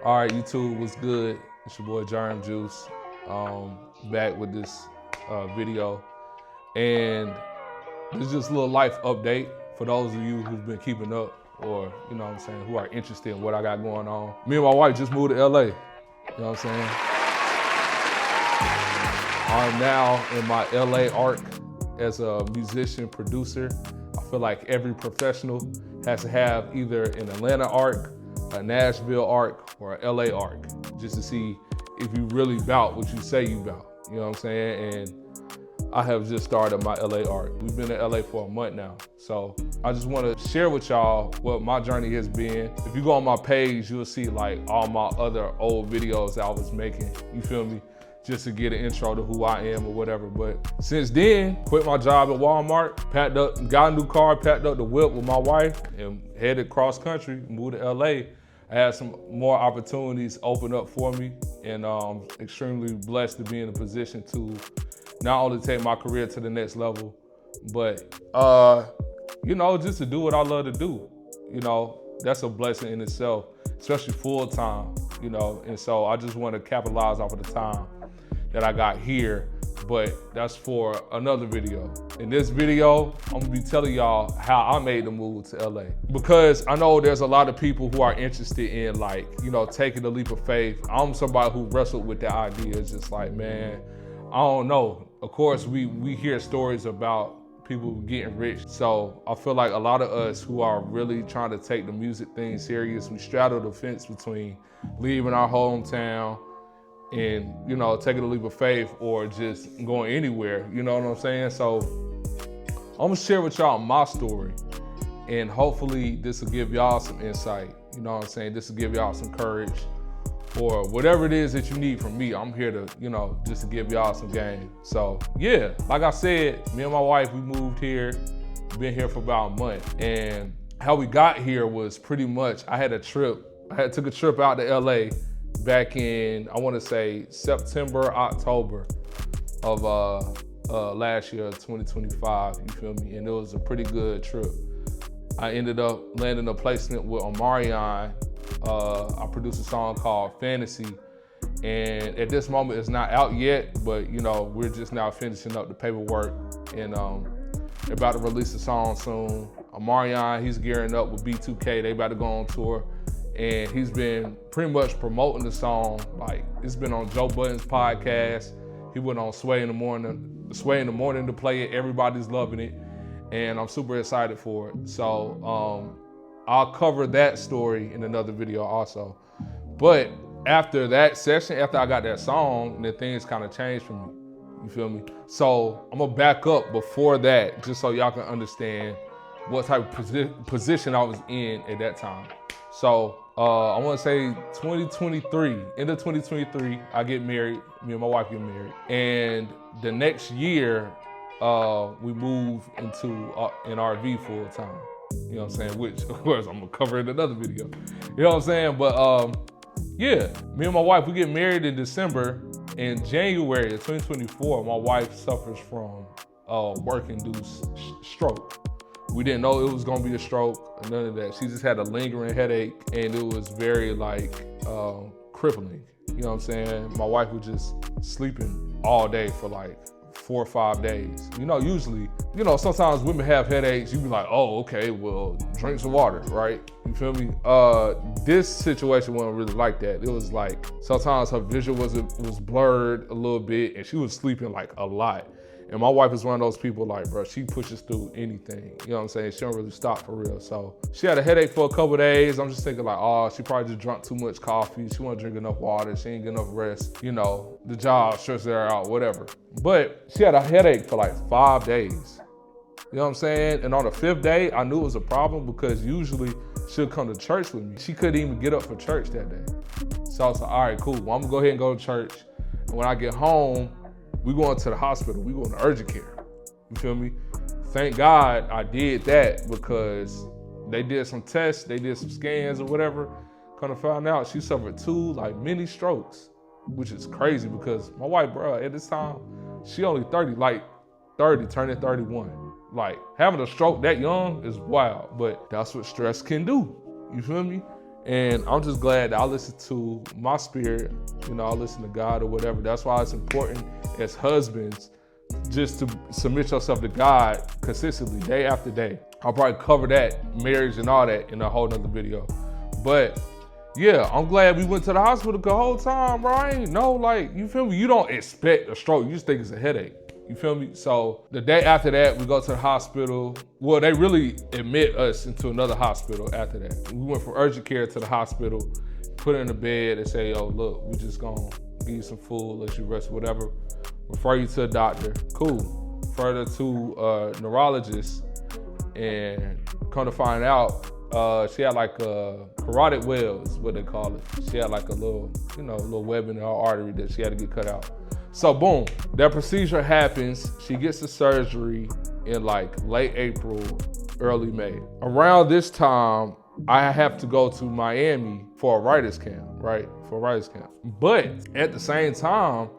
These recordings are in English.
All right, YouTube, what's good? It's your boy Germ Juice, back with this video, and this is just a little life update for those of you who've been keeping up, or you know what I'm saying, who are interested in what I got going on. Me and my wife just moved to LA. You know what I'm saying? I'm now in my LA arc as a musician, producer. I feel like every professional has to have either an Atlanta arc, a Nashville arc, or an LA arc, just to see if you really bout what you say you bout. You know what I'm saying? And I have just started my LA arc. We've been in LA for a month now. So I just want to share with y'all what my journey has been. If you go on my page, you'll see like all my other old videos that I was making, you feel me? Just to get an intro to who I am or whatever. But since then, quit my job at Walmart, packed up, got a new car, packed up the whip with my wife and headed cross country, moved to LA. I had some more opportunities open up for me, and I'm extremely blessed to be in a position to not only take my career to the next level, but you know, just to do what I love to do. You know, that's a blessing in itself, especially full time, you know, and so I just want to capitalize off of the time that I got here, but that's for another video. In this video, I'm gonna be telling y'all how I made the move to LA, because I know there's a lot of people who are interested in, like, you know, taking the leap of faith. I'm somebody who wrestled with that idea. It's just like, man, I don't know. Of course, we hear stories about people getting rich. So I feel like a lot of us who are really trying to take the music thing serious, we straddle the fence between leaving our hometown and, you know, taking a leap of faith or just going anywhere, you know what I'm saying? So I'm gonna share with y'all my story, and hopefully this will give y'all some insight, you know what I'm saying? This will give y'all some courage, or whatever it is that you need from me. I'm here to, you know, just to give y'all some game. So yeah, like I said, me and my wife, we moved here, been here for about a month. And how we got here was pretty much, I took a trip out to LA back in, I wanna say September, October of last year, 2025, you feel me? And it was a pretty good trip. I ended up landing a placement with Omarion. I produced a song called Fantasy, and at this moment it's not out yet, but you know, we're just now finishing up the paperwork, and they're about to release a song soon. Omarion, he's gearing up with B2K, they about to go on tour, and he's been pretty much promoting the song. Like, it's been on Joe Budden's podcast. He went on Sway in the morning to play it. Everybody's loving it, and I'm super excited for it. So I'll cover that story in another video also. But after that session, after I got that song, then things kind of changed for me. You feel me? So I'm gonna back up before that, just so y'all can understand what type of position I was in at that time. So I wanna say 2023, end of 2023, I get married, me and my wife get married. And the next year, we move into an RV full time. You know what I'm saying? Which, of course, I'm gonna cover in another video. You know what I'm saying? But yeah, me and my wife, we get married in December. In January of 2024, my wife suffers from work-induced stroke. We didn't know it was gonna be a stroke, none of that. She just had a lingering headache, and it was very like crippling. You know what I'm saying? My wife was just sleeping all day for like 4 or 5 days. You know, usually, you know, sometimes women have headaches, you be like, oh, okay, well, drink some water, right? You feel me? This situation wasn't really like that. It was like, sometimes her vision was blurred a little bit, and she was sleeping like a lot. And my wife is one of those people, like, bro, she pushes through anything. You know what I'm saying? She don't really stop for real. So she had a headache for a couple days. I'm just thinking like, oh, she probably just drunk too much coffee. She won't drink enough water. She ain't get enough rest. You know, the job stresses her out, whatever. But she had a headache for like 5 days. You know what I'm saying? And on the 5th day, I knew it was a problem, because usually she'll come to church with me. She couldn't even get up for church that day. So I was like, all right, cool. Well, I'm gonna go ahead and go to church. And when I get home, we going to the hospital. We going to urgent care. You feel me? Thank God I did that, because they did some tests, they did some scans or whatever. Kind of found out she suffered 2 like mini strokes, which is crazy, because my wife, bro, at this time, she only 30, like 30, turning 31. Like, having a stroke that young is wild, but that's what stress can do. You feel me? And I'm just glad that I listen to my spirit, you know, I listen to God or whatever. That's why it's important as husbands just to submit yourself to God consistently, day after day. I'll probably cover that, marriage and all that, in a whole nother video. But yeah, I'm glad we went to the hospital the whole time, bro. I ain't know, like, you feel me? You don't expect a stroke, you just think it's a headache. You feel me? So the day after that, we go to the hospital. Well, they really admit us into another hospital after that. We went from urgent care to the hospital, put her in the bed and say, yo, look, we just gonna give you some food, let you rest, whatever. Refer you to a doctor. Cool. Further to a neurologist, and come to find out, she had like a carotid well is what they call it. She had like a little, you know, little web in her artery that she had to get cut out. So boom, that procedure happens. She gets the surgery in like late April, early May. Around this time, I have to go to Miami for a writer's camp, right? For a writer's camp. But at the same time,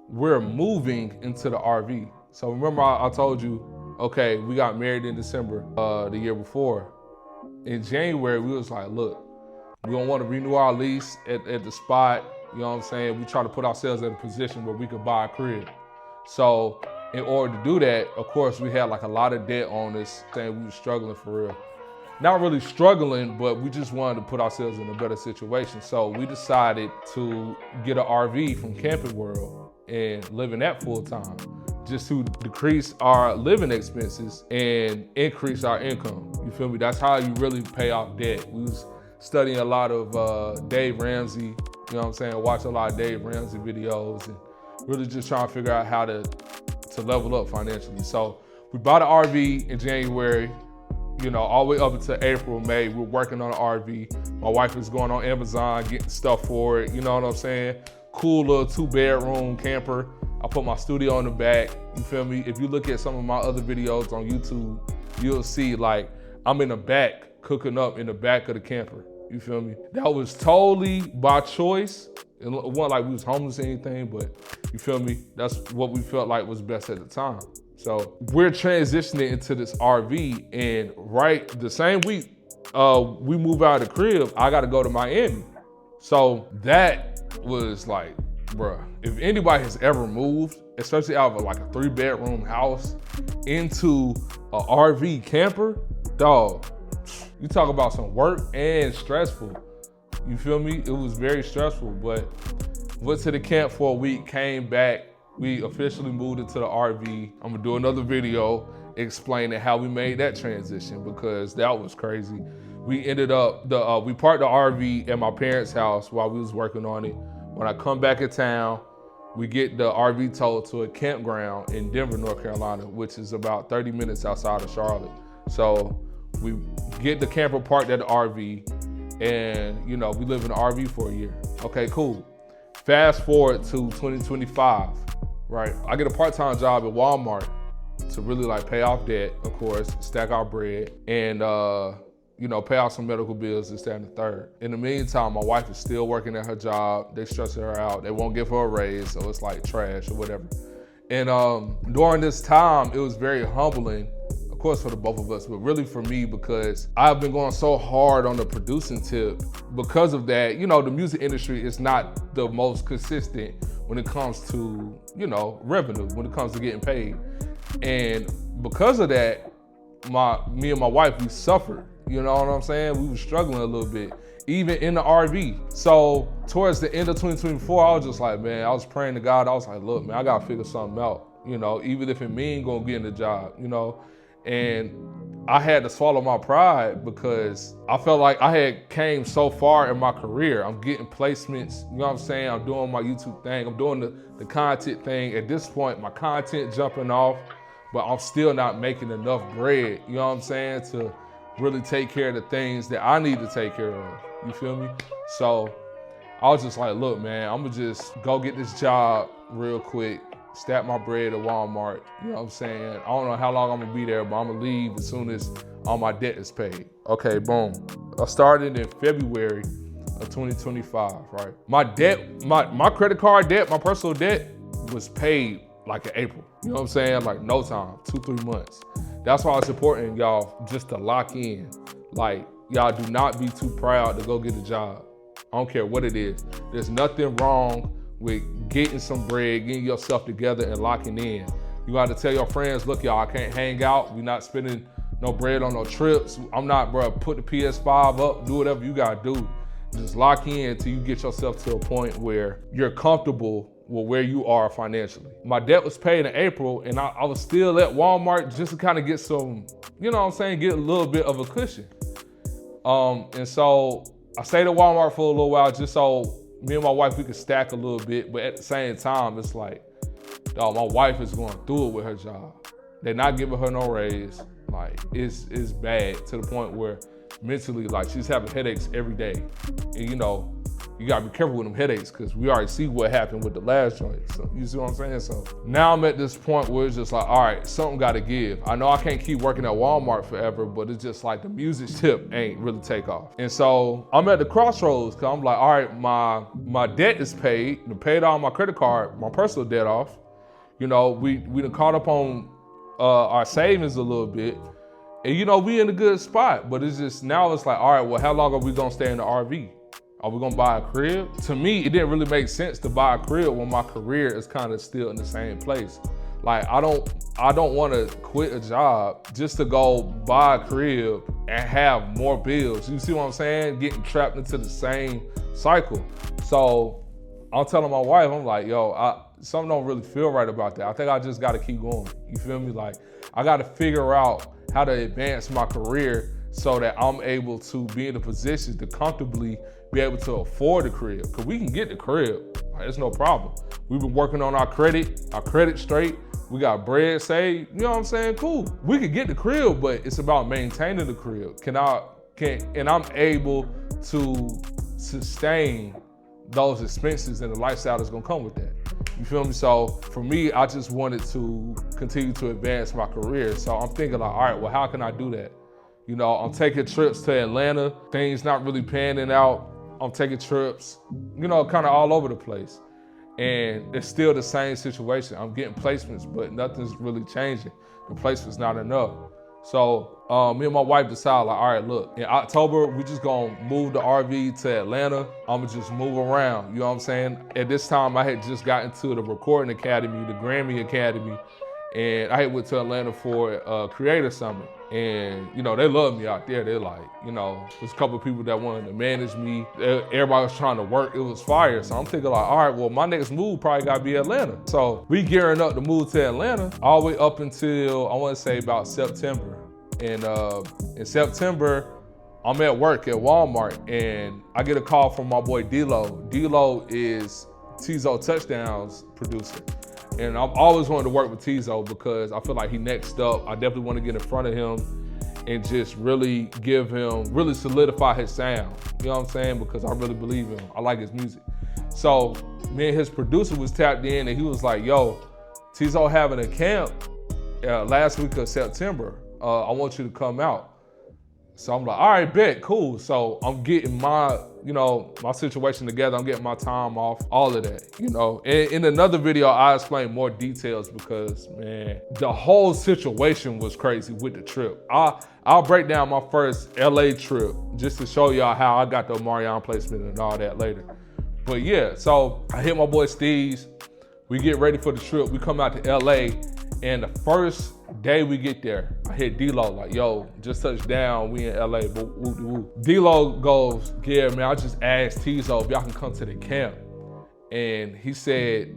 we're moving into the RV. So remember I told you, okay, we got married in December the year before. In January, we was like, look, we don't want to renew our lease at the spot. You know what I'm saying? We try to put ourselves in a position where we could buy a crib. So in order to do that, of course, we had like a lot of debt on us, saying we were struggling for real. Not really struggling, but we just wanted to put ourselves in a better situation. So we decided to get an RV from Camping World and live in that full time, just to decrease our living expenses and increase our income. You feel me? That's how you really pay off debt. We was studying a lot of Dave Ramsey, you know what I'm saying? Watch a lot of Dave Ramsey videos and really just trying to figure out how to level up financially. So we bought an RV in January, you know, all the way up until April, May. We're working on an RV. My wife is going on Amazon, getting stuff for it, you know what I'm saying? Cool little 2-bedroom camper. I put my studio in the back, you feel me? If you look at some of my other videos on YouTube, you'll see like I'm in the back, cooking up in the back of the camper, you feel me? That was totally by choice. It wasn't like we was homeless or anything, but you feel me? That's what we felt like was best at the time. So we're transitioning into this RV, and right the same week we move out of the crib, I gotta go to Miami. So that was like, bruh, if anybody has ever moved, especially out of like a 3-bedroom house into a RV camper, dog, you talk about some work and stressful. You feel me? It was very stressful, but went to the camp for a week, came back. We officially moved into the RV. I'm gonna do another video explaining how we made that transition, because that was crazy. We ended up, we parked the RV at my parents' house while we was working on it. When I come back in town, we get the RV towed to a campground in Denver, North Carolina, which is about 30 minutes outside of Charlotte. So we get the camper parked at the RV, and you know, we live in the RV for a year. Okay, cool. Fast forward to 2025, right? I get a part-time job at Walmart to really like pay off debt, of course, stack our bread, and you know, pay off some medical bills, this, that, and the third. In the meantime, my wife is still working at her job. They stressing her out. They won't give her a raise, so it's like trash or whatever. And during this time, it was very humbling, of course, for the both of us, but really for me, because I've been going so hard on the producing tip. Because of that, you know, the music industry is not the most consistent when it comes to, you know, revenue, when it comes to getting paid. And because of that, me and my wife, we suffered. You know what I'm saying? We were struggling a little bit, even in the RV. So towards the end of 2024, I was just like, man, I was praying to God. I was like, look, man, I gotta figure something out, you know, even if it mean gonna get in the job, you know? And I had to swallow my pride, because I felt like I had came so far in my career. I'm getting placements, you know what I'm saying? I'm doing my YouTube thing. I'm doing the content thing. At this point, my content jumping off, but I'm still not making enough bread, you know what I'm saying, to really take care of the things that I need to take care of, you feel me? So I was just like, look, man, I'm gonna just go get this job real quick, stack my bread at Walmart, you know what I'm saying? I don't know how long I'm gonna be there, but I'm gonna leave as soon as all my debt is paid. Okay, boom. I started in February of 2025, right? My debt, my credit card debt, my personal debt was paid like in April, you know what I'm saying? Like no time, 2-3 months. That's why it's important, y'all, just to lock in. Like, y'all do not be too proud to go get a job. I don't care what it is. There's nothing wrong with getting some bread, getting yourself together and locking in. You gotta tell your friends, look y'all, I can't hang out. We're not spending no bread on no trips. I'm not, bro, put the PS5 up, do whatever you gotta do. Just lock in until you get yourself to a point where you're comfortable with where you are financially. My debt was paid in April and I was still at Walmart just to kind of get some, you know what I'm saying, get a little bit of a cushion. And so I stayed at Walmart for a little while just so me and my wife, we could stack a little bit, but at the same time, it's like, dog, my wife is going through it with her job. They're not giving her no raise. Like, it's bad to the point where mentally, like, she's having headaches every day. And you know, you gotta be careful with them headaches because we already see what happened with the last joint. So you see what I'm saying? So now I'm at this point where it's just like, all right, something gotta give. I know I can't keep working at Walmart forever, but it's just like the music tip ain't really take off. And so I'm at the crossroads because I'm like, all right, my debt is paid. I paid all my credit card, my personal debt off. You know, we done caught up on our savings a little bit. And you know, we in a good spot, but it's just, now it's like, all right, well, how long are we gonna stay in the RV? Are we gonna buy a crib? To me, it didn't really make sense to buy a crib when my career is kind of still in the same place. Like, I don't wanna quit a job just to go buy a crib and have more bills. You see what I'm saying? Getting trapped into the same cycle. So I'm telling my wife, I'm like, yo, something don't really feel right about that. I think I just gotta keep going. You feel me? Like, I gotta figure out how to advance my career so that I'm able to be in a position to comfortably be able to afford the crib. Cause we can get the crib, like, it's no problem. We've been working on our credit straight. We got bread saved, you know what I'm saying? Cool. We could get the crib, but it's about maintaining the crib. And I'm able to sustain those expenses and the lifestyle that's gonna come with that. You feel me? So for me, I just wanted to continue to advance my career. So I'm thinking like, all right, well, how can I do that? You know, I'm taking trips to Atlanta. Things not really panning out. I'm taking trips, you know, kind of all over the place. And it's still the same situation. I'm getting placements, but nothing's really changing. The placement's not enough. So me and my wife decided, like, all right, look, in October, we just gonna move the RV to Atlanta. I'm gonna just move around, you know what I'm saying? At this time, I had just gotten to the Recording Academy, the Grammy Academy, and I had went to Atlanta for a Creator Summit. And, you know, they love me out there. They're like, you know, there's a couple of people that wanted to manage me. Everybody was trying to work. It was fire. So I'm thinking like, all right, well, my next move probably got to be Atlanta. So we gearing up to move to Atlanta all the way up until, I want to say about September. And in September, I'm at work at Walmart and I get a call from my boy D-Lo. D-Lo is Tizo Touchdowns producer. And I've always wanted to work with Tizo because I feel like he next up. I definitely want to get in front of him and just really really solidify his sound. You know what I'm saying? Because I really believe in him. I like his music. So me and his producer was tapped in and he was like, yo, Tizo having a camp last week of September. I want you to come out. So I'm like, all right, bet, cool. So I'm getting my situation together. I'm getting my time off, all of that, you know. And in another video, I explain more details because, man, the whole situation was crazy with the trip. I'll break down my first LA trip just to show y'all how I got the Omarion placement and all that later. But yeah, so I hit my boy Steve's. We get ready for the trip. We come out to LA, and the first day we get there, I hit D-Lo like, yo, just touched down, we in LA, D-Lo goes, yeah, man, I just asked Tizo if y'all can come to the camp. And he said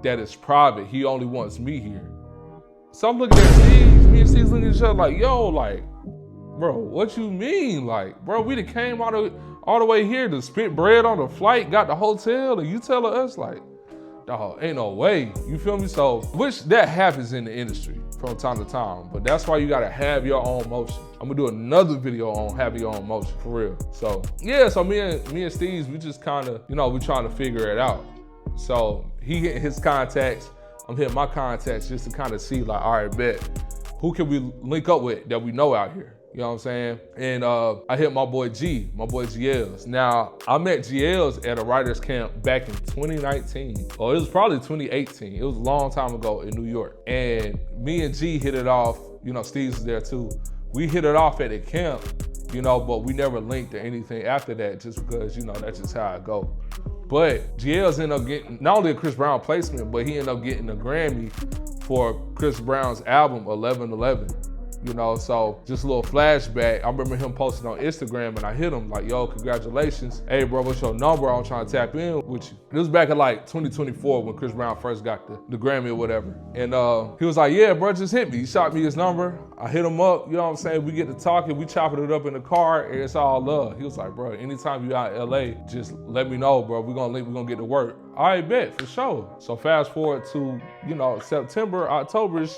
that it's private, he only wants me here. So I'm looking at Steve, me and Steve's looking at each other like, yo, like, bro, what you mean? Like, bro, we done came all the way here to spit bread on the flight, got the hotel, and you telling us like, dog, ain't no way, you feel me? So, which that happens in the industry from time to time, but that's why you gotta have your own motion. I'm gonna do another video on having your own motion, for real. So, yeah, so me and Steve's, we just kinda, you know, we trying to figure it out. So, he hitting his contacts, I'm hitting my contacts just to kind of see like, all right, bet, who can we link up with that we know out here? You know what I'm saying? And I hit my boy GLs. Now, I met GLs at a writer's camp back in 2019. Or it was probably 2018. It was a long time ago in New York. And me and G hit it off, you know, Steve's was there too. We hit it off at the camp you know, but we never linked to anything after that just because, you know, that's just how it go. But GL's ended up getting not only a Chris Brown placement, but he ended up getting a Grammy for Chris Brown's album 1111. You know, so just a little flashback. I remember him posting on Instagram and I hit him like, yo, congratulations. Hey bro, what's your number? I'm trying to tap in with you. It was back in like 2024 when Chris Brown first got the Grammy or whatever. And he was like, yeah, bro, just hit me. He shot me his number. I hit him up, you know what I'm saying? We get to talking, we chopping it up in the car, and it's all love. He was like, bro, anytime you out in LA, just let me know, bro. We're gonna link, we're gonna get to work. All right, bet, for sure. So fast forward to, you know, September, October-ish,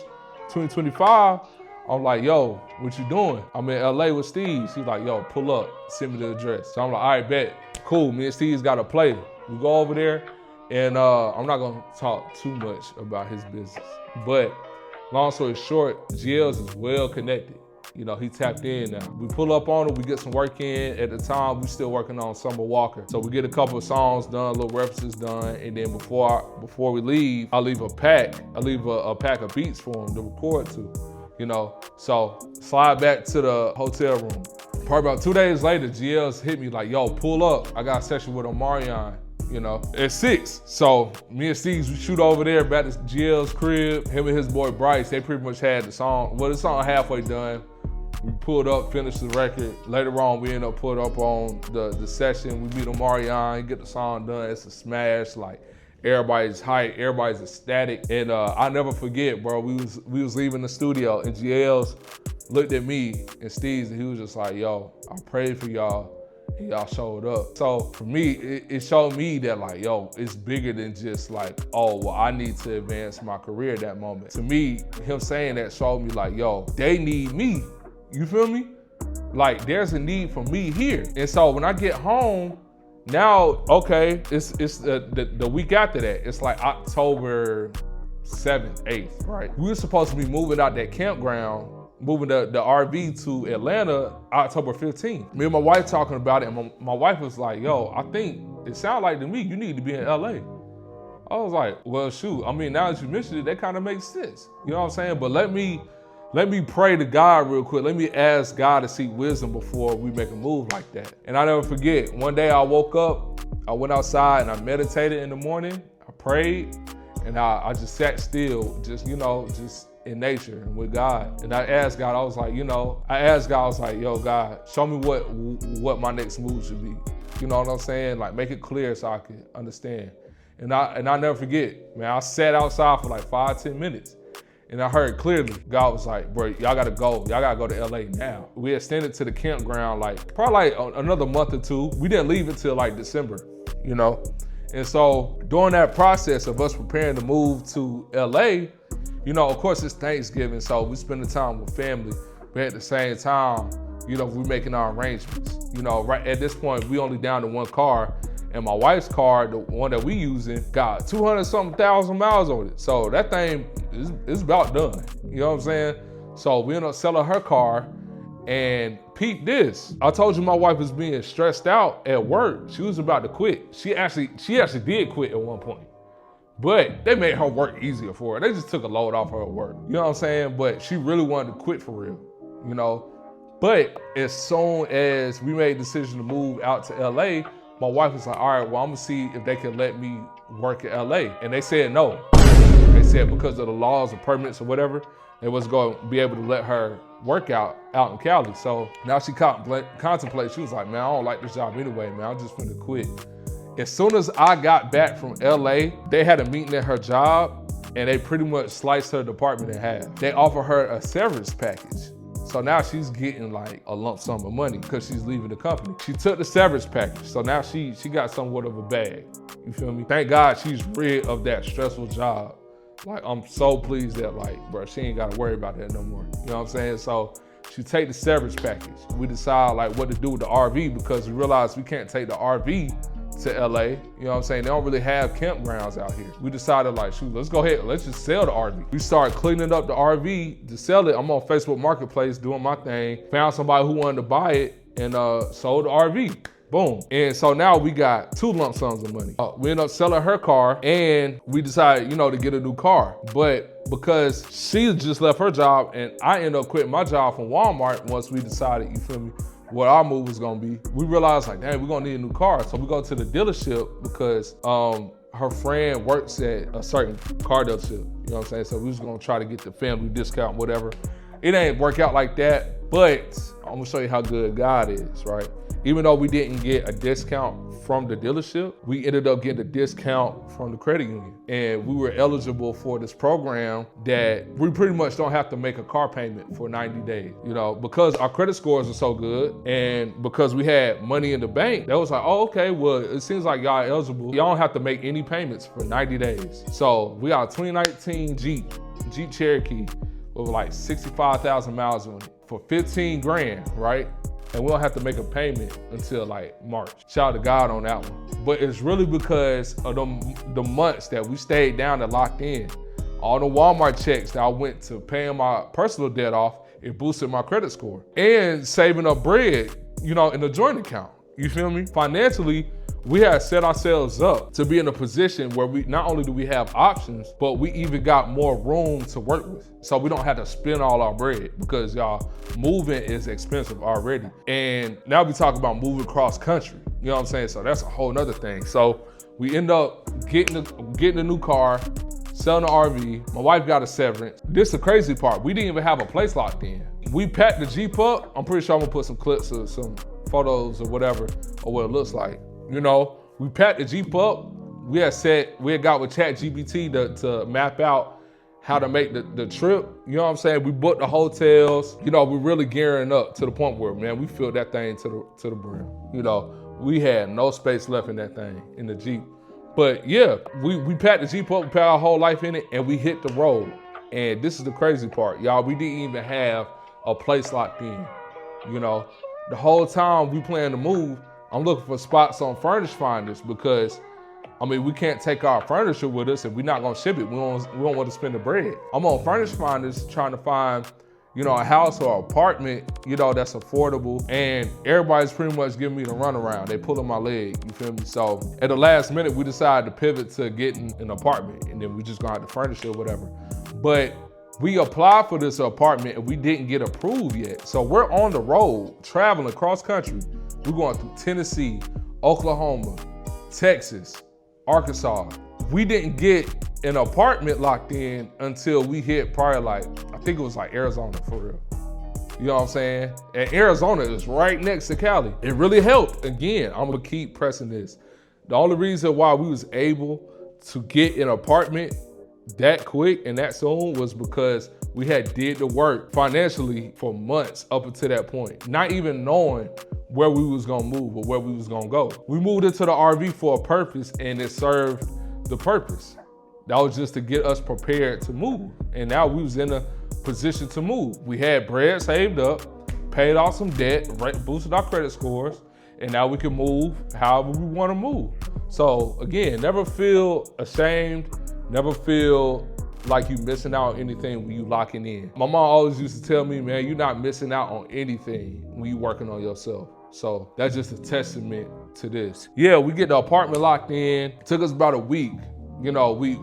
2025. I'm like, yo, what you doing? I'm in LA with Steve. He's like, yo, pull up, send me the address. So I'm like, all right, bet, cool. Me and Steve's got a play. We go over there, and I'm not gonna talk too much about his business. But long story short, GL's is well connected. You know, he tapped in now. We pull up on him, we get some work in. At the time, we still working on Summer Walker. So we get a couple of songs done, little references done, and then before we leave, I leave a pack. I leave a pack of beats for him to record to. You know, so slide back to the hotel room. Probably about 2 days later, GL's hit me like, yo, pull up. I got a session with Omarion, you know, at 6. So me and Steve, we shoot over there back to GL's crib. Him and his boy Bryce, they pretty much had the song, well, the song halfway done. We pulled up, finished the record. Later on, we ended up putting up on the session. We meet Omarion, get the song done. It's a smash, like, everybody's hype, everybody's ecstatic. And I'll never forget, bro, we was leaving the studio and GL's looked at me and Steve's and he was just like, yo, I prayed for y'all and y'all showed up. So for me, it showed me that like, yo, it's bigger than just like, oh, well, I need to advance my career at that moment. To me, him saying that showed me like, yo, they need me, you feel me? Like there's a need for me here. And so when I get home, now, okay, it's the week after that. It's like October 7th, 8th, right? We were supposed to be moving out that campground, moving the RV to Atlanta October 15th. Me and my wife talking about it, and my wife was like, yo, I think it sounds like to me you need to be in LA. I was like, well, shoot, I mean, now that you mentioned it, that kind of makes sense. You know what I'm saying? But let me pray to God real quick. Let me ask God to seek wisdom before we make a move like that. And I never forget, one day I woke up, I went outside and I meditated in the morning, I prayed, and I just sat still, just, you know, just in nature and with God. And I asked God, I was like, yo, God, show me what my next move should be. You know what I'm saying? Like make it clear so I can understand. And I never forget, man, I sat outside for like 5-10 minutes. And I heard clearly, God was like, bro, y'all gotta go to LA now. We extended to the campground like, probably like another month or two. We didn't leave until like December, you know? And so during that process of us preparing to move to LA, you know, of course it's Thanksgiving, so we spend the time with family, but at the same time, you know, we're making our arrangements. You know, right at this point, we only down to one car, and my wife's car, the one that we using, got 200-something thousand miles on it. So that thing is about done. You know what I'm saying? So we ended up selling her car, and peep this. I told you my wife was being stressed out at work. She was about to quit. She actually did quit at one point. But they made her work easier for her. They just took a load off her work. You know what I'm saying? But she really wanted to quit for real, you know? But as soon as we made the decision to move out to LA, my wife was like, all right, well, I'm gonna see if they can let me work in LA. And they said no. They said because of the laws or permits or whatever, they wasn't gonna be able to let her work out in Cali. So now she contemplates, she was like, man, I don't like this job anyway, man, I'm just gonna quit. As soon as I got back from LA, they had a meeting at her job and they pretty much sliced her department in half. They offered her a severance package. So now she's getting like a lump sum of money because she's leaving the company. She took the severance package. So now she got somewhat of a bag. You feel me? Thank God she's rid of that stressful job. Like, I'm so pleased that like, bro, she ain't gotta worry about that no more. You know what I'm saying? So she take the severance package. We decide like what to do with the RV because we realized we can't take the RV to LA. You know what I'm saying? They don't really have campgrounds out here. We decided like, shoot, let's go ahead, let's just sell the RV. We started cleaning up the RV to sell it. I'm on Facebook Marketplace doing my thing, found somebody who wanted to buy it and sold the RV. Boom. And so now we got 2 lump sums of money. We ended up selling her car and we decided, you know, to get a new car. But because she just left her job and I ended up quitting my job from Walmart once we decided, you feel me, what our move was gonna be. We realized like, dang, we're gonna need a new car. So we go to the dealership because her friend works at a certain car dealership, you know what I'm saying? So we was gonna try to get the family discount, whatever. It ain't work out like that, but I'm gonna show you how good God is, right? Even though we didn't get a discount from the dealership, we ended up getting a discount from the credit union. And we were eligible for this program that we pretty much don't have to make a car payment for 90 days, you know, because our credit scores are so good and because we had money in the bank, that was like, oh, okay, well, it seems like y'all eligible. Y'all don't have to make any payments for 90 days. So we got a 2019 Jeep Cherokee with like 65,000 miles on it for 15 grand, right? And we don't have to make a payment until like March. Shout out to God on that one. But it's really because of the months that we stayed down and locked in. All the Walmart checks that I went to paying my personal debt off, it boosted my credit score. And saving up bread, you know, in the joint account. You feel me? Financially, we had set ourselves up to be in a position where we not only do we have options, but we even got more room to work with. So we don't have to spend all our bread because y'all, moving is expensive already. And now we talk about moving cross country. You know what I'm saying? So that's a whole nother thing. So we end up getting a new car, selling the RV. My wife got a severance. This is the crazy part. We didn't even have a place locked in. We packed the Jeep up. I'm pretty sure I'm gonna put some clips or some photos or whatever of what it looks like. You know, we packed the Jeep up. We had got with ChatGPT to map out how to make the trip. You know what I'm saying? We booked the hotels. You know, we're really gearing up to the point where, man, we filled that thing to the brim. You know, we had no space left in that thing, in the Jeep. But yeah, we packed the Jeep up, we packed our whole life in it, and we hit the road. And this is the crazy part, y'all. We didn't even have a place locked in. You know, the whole time we planned to move, I'm looking for spots on Furnish Finders because, I mean, we can't take our furniture with us and we're not gonna ship it. We don't want to spend the bread. I'm on Furnish Finders trying to find, you know, a house or apartment, you know, that's affordable. And everybody's pretty much giving me the runaround. They pulling my leg, you feel me? So at the last minute, we decided to pivot to getting an apartment and then we just gonna have to furnish it or whatever. But we applied for this apartment and we didn't get approved yet. So we're on the road, traveling across country. We're going through Tennessee, Oklahoma, Texas, Arkansas. We didn't get an apartment locked in until we hit probably like, I think it was like Arizona for real. You know what I'm saying? And Arizona is right next to Cali. It really helped. Again, I'm gonna keep pressing this. The only reason why we was able to get an apartment that quick and that soon was because we had did the work financially for months up until that point, not even knowing where we was gonna move or where we was gonna go. We moved into the RV for a purpose and it served the purpose. That was just to get us prepared to move. And now we was in a position to move. We had bread saved up, paid off some debt, boosted our credit scores, and now we can move however we wanna move. So again, never feel ashamed, never feel like you missing out on anything when you locking in. My mom always used to tell me, man, you're not missing out on anything when you working on yourself. So that's just a testament to this. Yeah, we get the apartment locked in. It took us about a week. You know, we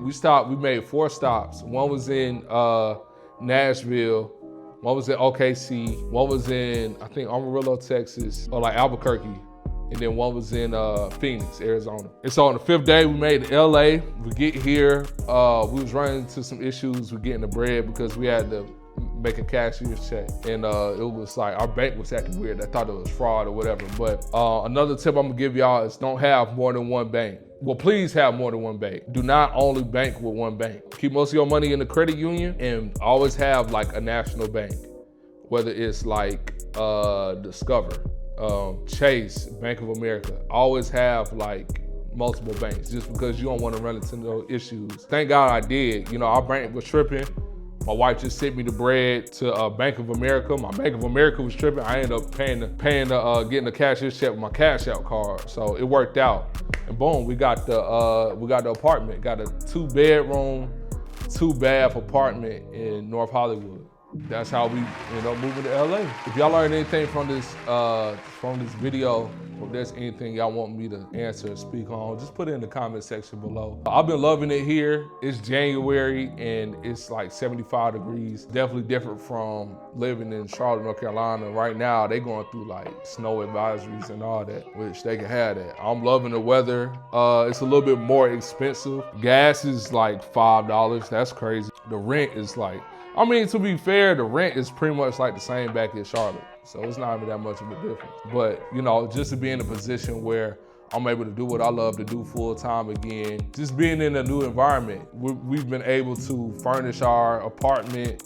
made 4 stops. One was in Nashville, one was in OKC, one was in, I think, Amarillo, Texas, or like Albuquerque. And then one was in Phoenix, Arizona. And so on the 5th day, we made it to LA. We get here, we was running into some issues with getting the bread because we had to make a cashier's check. And it was like, our bank was acting weird. I thought it was fraud or whatever. But another tip I'm gonna give y'all is don't have more than one bank. Well, please have more than one bank. Do not only bank with one bank. Keep most of your money in the credit union and always have like a national bank, whether it's like Discover, Chase, Bank of America. Always have like multiple banks just because you don't want to run into no issues. Thank God I did. You know, our bank was tripping. My wife just sent me the bread to Bank of America. My Bank of America was tripping. I ended up getting the cashier's check with my Cash Out card. So it worked out. And boom, we got the apartment. Got a 2-bedroom, 2-bath apartment in North Hollywood. that's how we end up moving to LA. If y'all learned anything from this video, or if there's anything y'all want me to answer or speak on, just put it in the comment section below. I've been loving it here. It's January and it's like 75 degrees. Definitely different from living in Charlotte, North Carolina. Right now, they going through like snow advisories and all that, which they can have that. I'm loving the weather. It's a little bit more expensive. Gas is like $5, that's crazy. The rent is like, I mean, to be fair, the rent is pretty much like the same back in Charlotte. So it's not even that much of a difference. But, you know, just to be in a position where I'm able to do what I love to do full time again, just being in a new environment. We've been able to furnish our apartment,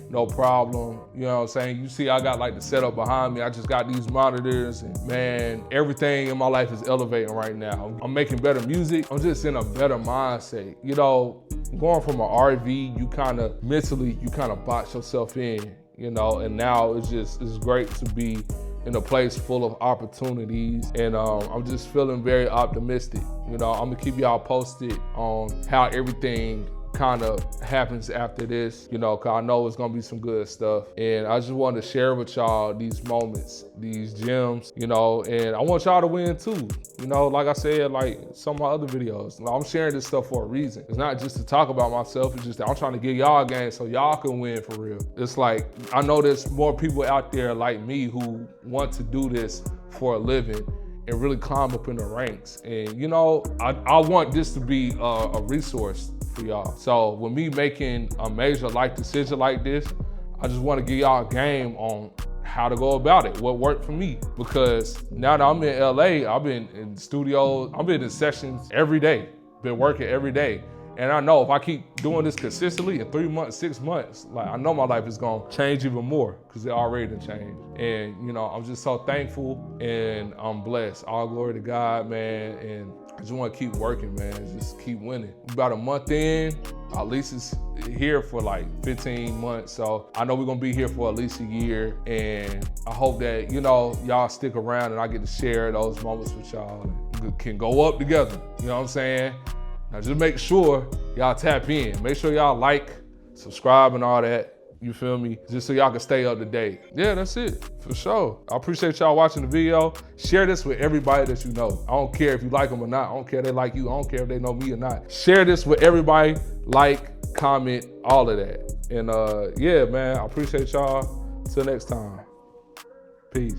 no problem. You know what I'm saying? You see, I got like the setup behind me. I just got these monitors and man, everything in my life is elevating right now. I'm making better music. I'm just in a better mindset. You know, going from an RV, you kind of mentally, you kind of box yourself in, you know, and now it's great to be in a place full of opportunities, and I'm just feeling very optimistic. You know, I'm gonna keep y'all posted on how everything kind of happens after this, you know, cause I know it's gonna be some good stuff. And I just wanted to share with y'all these moments, these gems, you know, and I want y'all to win too. You know, like I said, like some of my other videos, I'm sharing this stuff for a reason. It's not just to talk about myself, it's just that I'm trying to give y'all a game so y'all can win for real. It's like, I know there's more people out there like me who want to do this for a living and really climb up in the ranks. And you know, I want this to be a resource for y'all. So with me making a major life decision like this, I just want to give y'all a game on how to go about it, what worked for me. Because now that I'm in LA, I've been in studios, I've been in sessions every day, been working every day. And I know if I keep doing this consistently in 3 months, 6 months, like I know my life is gonna change even more because it already done changed. And you know, I'm just so thankful and I'm blessed. All glory to God, man. And I just wanna keep working, man. Just keep winning. About a month in, our lease is here for like 15 months. So I know we're gonna be here for at least a year. And I hope that, you know, y'all stick around and I get to share those moments with y'all and can go up together. You know what I'm saying? Now just make sure y'all tap in. Make sure y'all like, subscribe and all that. You feel me? Just so y'all can stay up to date. Yeah, that's it, for sure. I appreciate y'all watching the video. Share this with everybody that you know. I don't care if you like them or not. I don't care if they like you. I don't care if they know me or not. Share this with everybody. Like, comment, all of that. And yeah, man, I appreciate y'all. Till next time. Peace.